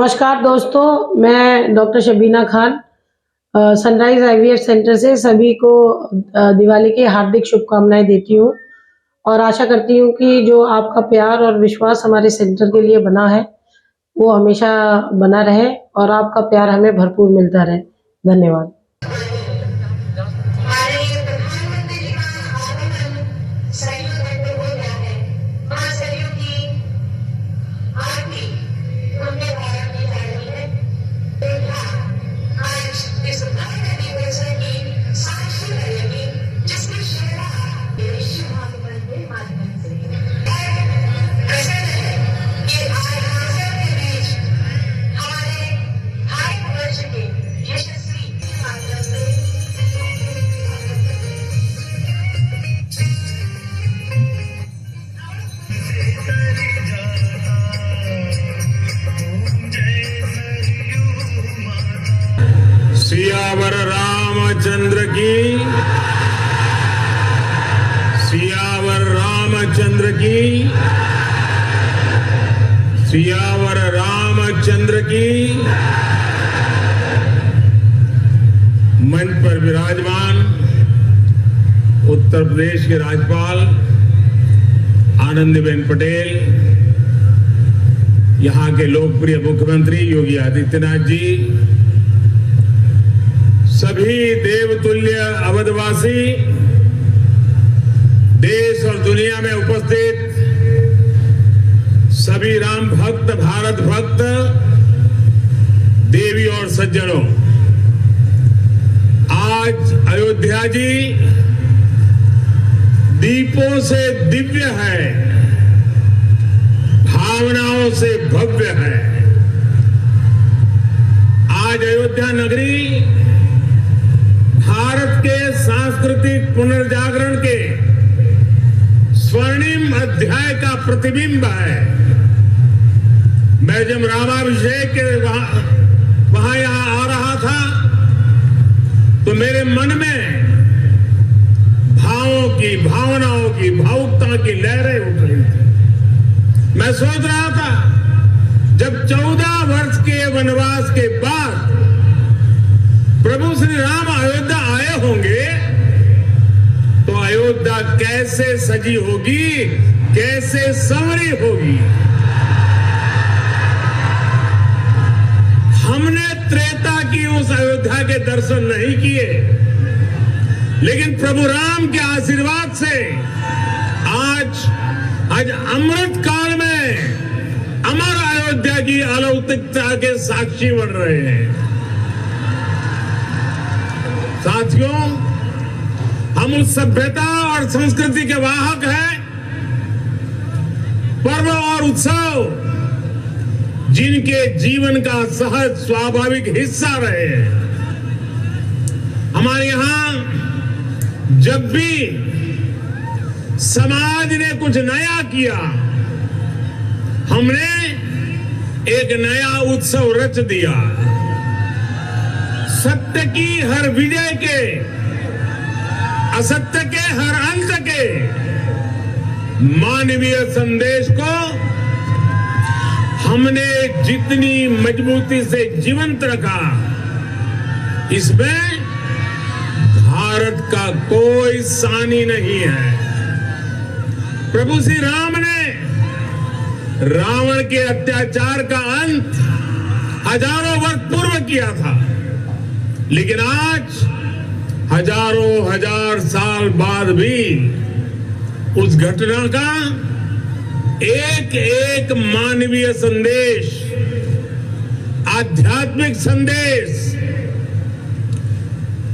नमस्कार दोस्तों, मैं doctor Shabina Khan sunrise IVF centre से सभी को दिवाली की हार्दिक शुभकामनाएं देती हूँ और आशा करती हूँ कि जो आपका प्यार और विश्वास हमारे सेंटर के लिए बना है, वो हमेशा बना रहे और आपका प्यार हमें भरपूर मिलता रहे। धन्यवाद। सियावर रामचंद्र की, सियावर रामचंद्र की, सियावर रामचंद्र की। मंच पर विराजमान उत्तर प्रदेश के राज्यपाल आनंदीबेन पटेल, यहां के लोकप्रिय मुख्यमंत्री योगी आदित्यनाथ जी, सभी देवतुल्य अवधवासी, देश और दुनिया में उपस्थित सभी राम भक्त, भारत भक्त, देवी और सज्जनों, आज अयोध्या जी दीपों से दिव्य है, भावनाओं से भव्य है। आज अयोध्या नगरी भारत के सांस्कृतिक पुनर्जागरण के स्वर्णिम अध्याय का प्रतिबिंब है। मैं जब रामाभिषेक के वहां यहां आ रहा था तो मेरे मन में भावों की, भावनाओं की, भावुकता की लहरें उठ रही थी। मैं सोच रहा था जब 14 वर्ष के वनवास के बाद प्रभु श्री राम अयोध्या आए होंगे तो अयोध्या कैसे सजी होगी, कैसे संवरी होगी। हमने त्रेता की उस अयोध्या के दर्शन नहीं किए, लेकिन प्रभु राम के आशीर्वाद से आज अमृत काल में अमर अयोध्या की अलौकिकता के साक्षी बन रहे हैं। साथियों, हम उस सभ्यता और संस्कृति के वाहक हैं। पर्व और उत्सव जिनके जीवन का सहज स्वाभाविक हिस्सा रहे हैं। हमारे यहां जब भी समाज ने कुछ नया किया, हमने एक नया उत्सव रच दिया। सत्य की हर विजय के, असत्य के हर अंत के मानवीय संदेश को हमने जितनी मजबूती से जीवंत रखा, इसमें भारत का कोई सानी नहीं है। प्रभु श्री राम ने रावण के अत्याचार का अंत हजारों वर्ष पूर्व किया था, लेकिन आज हजारों हजार साल बाद भी उस घटना का एक एक मानवीय संदेश, आध्यात्मिक संदेश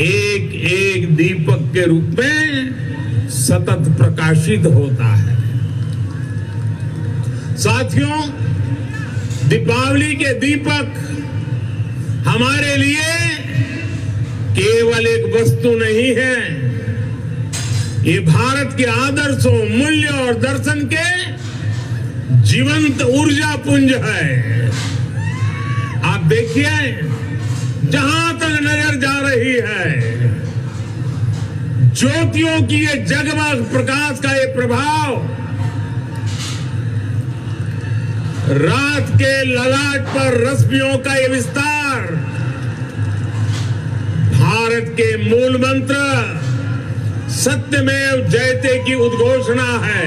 एक एक दीपक के रूप में सतत प्रकाशित होता है। साथियों, दीपावली के दीपक हमारे लिए केवल एक वस्तु नहीं है, ये भारत के आदर्शों, मूल्यों और दर्शन के जीवंत ऊर्जा पुंज है। आप देखिए, जहां तक नजर जा रही है, ज्योतियों की ये जगमग प्रकाश का ये प्रभाव रात के ललाट पर रश्मियों का ये विस्तार भारत के मूल मंत्र सत्यमेव जयते की उद्घोषणा है।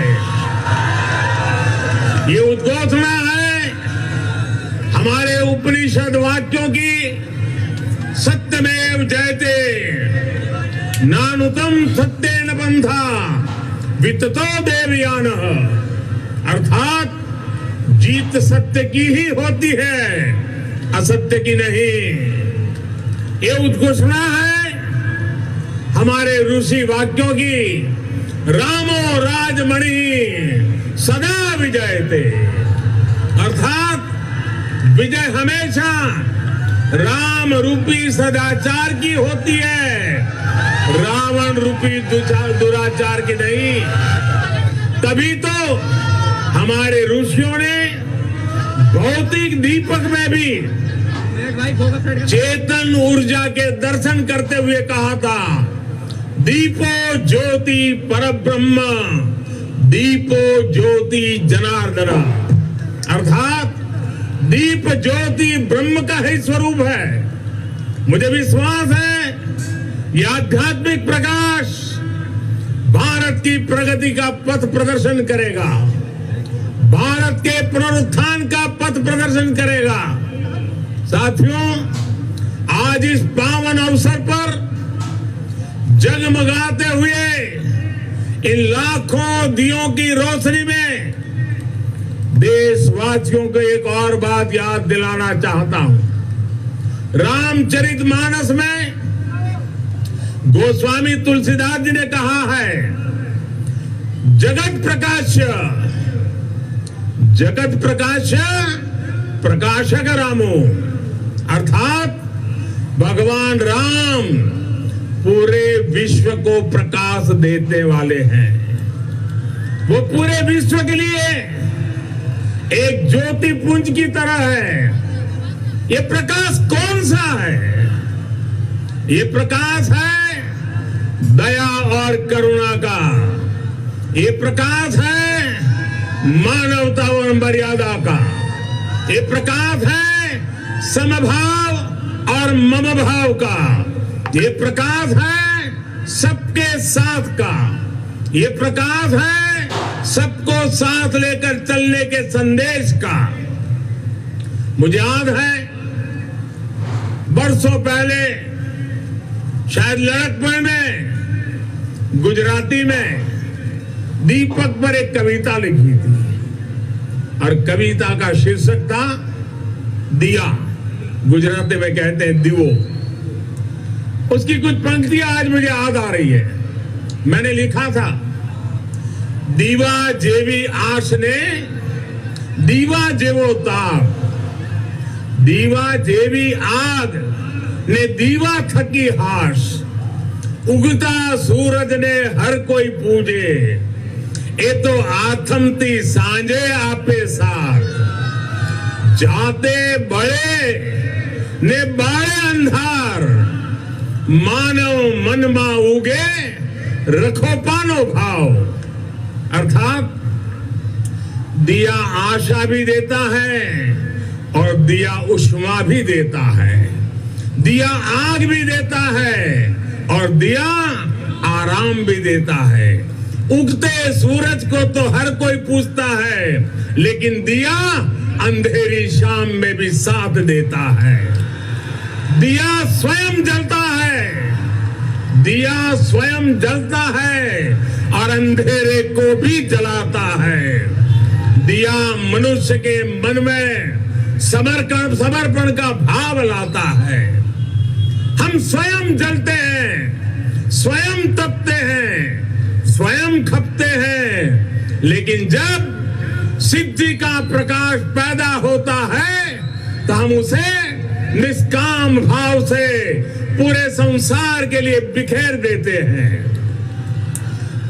ये उद्घोषणा है हमारे उपनिषद वाक्यों की। सत्यमेव जयते नानुतम सत्येन पंथा विततो देवयानः, अर्थात जीत सत्य की ही होती है, असत्य की नहीं। ये उद्घोषणा है हमारे ऋषि वाक्यों की। रामो राजमणि सदा विजयते, अर्थात विजय हमेशा राम रूपी सदाचार की होती है, रावण रूपी दुराचार की नहीं। तभी तो हमारे ऋषियों ने भौतिक दीपक में भी चेतन ऊर्जा के दर्शन करते हुए कहा था, दीपो ज्योति परब्रह्म, दीपो ज्योति जनार्दन, अर्थात दीप ज्योति ब्रह्म का ही स्वरूप है। मुझे विश्वास है ये आध्यात्मिक प्रकाश भारत की प्रगति का पथ प्रदर्शन करेगा, भारत के पुनरुत्थान का पथ प्रदर्शन करेगा। साथियों, आज इस पावन अवसर पर जगमगाते हुए इन लाखों दियों की रोशनी में देशवासियों को एक और बात याद दिलाना चाहता हूं। रामचरितमानस में गोस्वामी तुलसीदास जी ने कहा है, जगत प्रकाश प्रकाशक रामो, अर्थात भगवान राम पूरे विश्व को प्रकाश देने वाले हैं। वो पूरे विश्व के लिए एक ज्योति पुंज की तरह है। ये प्रकाश कौन सा है? ये प्रकाश है दया और करुणा का। ये प्रकाश है मानवता और मर्यादा का। ये प्रकाश है समभाव और मम भाव का। ये प्रकाश है सबके साथ का। ये प्रकाश है सबको साथ लेकर चलने के संदेश का। मुझे याद है बरसों पहले शायद लड़कपन में गुजराती में दीपक पर एक कविता लिखी थी और कविता का शीर्षक था दिया। गुजराती में कहते हैं दिवो। उसकी कुछ पंक्तियां आज मुझे याद आ रही है। मैंने लिखा था, दीवा जेवी आश ने दीवा जेवो ताप, दीवा जेवी आग ने दीवा थकी हाश, उगता सूरज ने हर कोई पूजे, ए तो आथमती सांझे आपे साथ, जाते बड़े ने बाड़े अंधार, मानव मन मा उगे रखो पानो भाव। अर्थात दिया आशा भी देता है और दिया उष्मा भी देता है, दिया आग भी देता है और दिया आराम भी देता है। उगते सूरज को तो हर कोई पूछता है, लेकिन दिया अंधेरी शाम में भी साथ देता है। दिया स्वयं जलता है, दिया स्वयं जलता है और अंधेरे को भी जलाता है। दिया मनुष्य के मन में समर्पण का भाव लाता है। हम स्वयं जलते हैं, स्वयं तपते हैं, स्वयं खपते हैं, लेकिन जब सिद्धि का प्रकाश पैदा होता है तो हम उसे निष्काम भाव से पूरे संसार के लिए बिखेर देते हैं,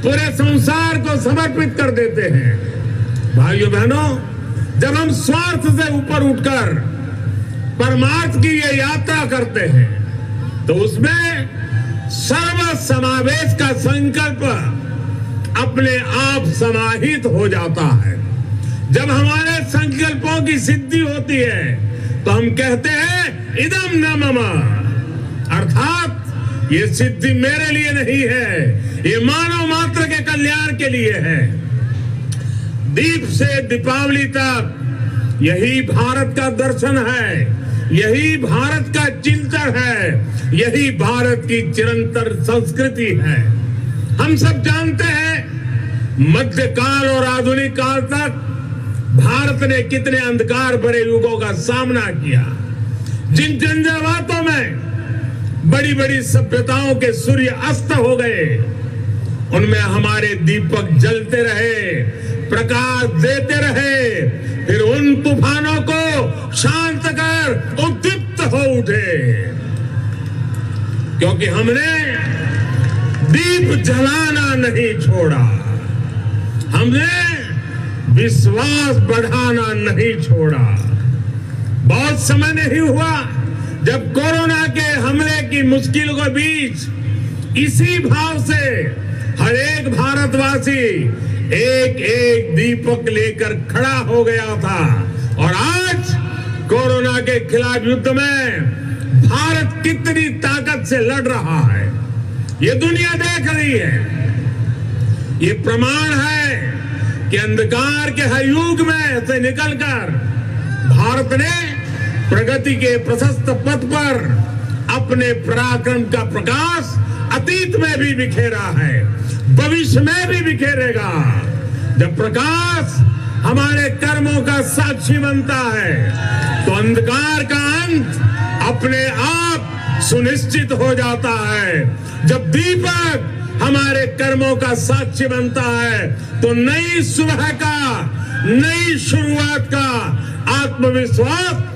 पूरे संसार को समर्पित कर देते हैं। भाइयों बहनों, जब हम स्वार्थ से ऊपर उठकर परमार्थ की ये यात्रा करते हैं तो उसमें सर्व समावेश का संकल्प अपने आप समाहित हो जाता है। जब हमारे संकल्पों की सिद्धि होती है तो हम कहते हैं इदम न मम, अर्थात ये सिद्धि मेरे लिए नहीं है, ये मानव मात्र के कल्याण के लिए है। दीप से दीपावली तक यही भारत का दर्शन है, यही भारत का चिंतन है, यही भारत की चिरंतन संस्कृति है। हम सब जानते हैं मध्यकाल और आधुनिक काल तक भारत ने कितने अंधकार भरे युगों का सामना किया। जिन झंझावातों में बड़ी बड़ी सभ्यताओं के सूर्य अस्त हो गए, उनमें हमारे दीपक जलते रहे, प्रकाश देते रहे, फिर उन तूफानों को शांत कर उद्दीप्त हो उठे, क्योंकि हमने दीप जलाना नहीं छोड़ा, हमने विश्वास बढ़ाना नहीं छोड़ा। बहुत समय नहीं हुआ जब कोरोना के हमले की मुश्किलों के बीच इसी भाव से हर एक भारतवासी एक एक दीपक लेकर खड़ा हो गया था। और आज कोरोना के खिलाफ युद्ध में भारत कितनी ताकत से लड़ रहा है, ये दुनिया देख रही है। ये प्रमाण है कि अंधकार के हर युग में से निकलकर भारत ने प्रगति के प्रशस्त पथ पर अपने पराक्रम का प्रकाश अतीत में भी बिखेरा है, भविष्य में भी बिखेरेगा। जब प्रकाश हमारे कर्मों का साक्षी बनता है तो अंधकार का अंत अपने आप सुनिश्चित हो जाता है। जब दीपक हमारे कर्मों का साक्षी बनता है तो नई सुबह का, नई शुरुआत का आत्मविश्वास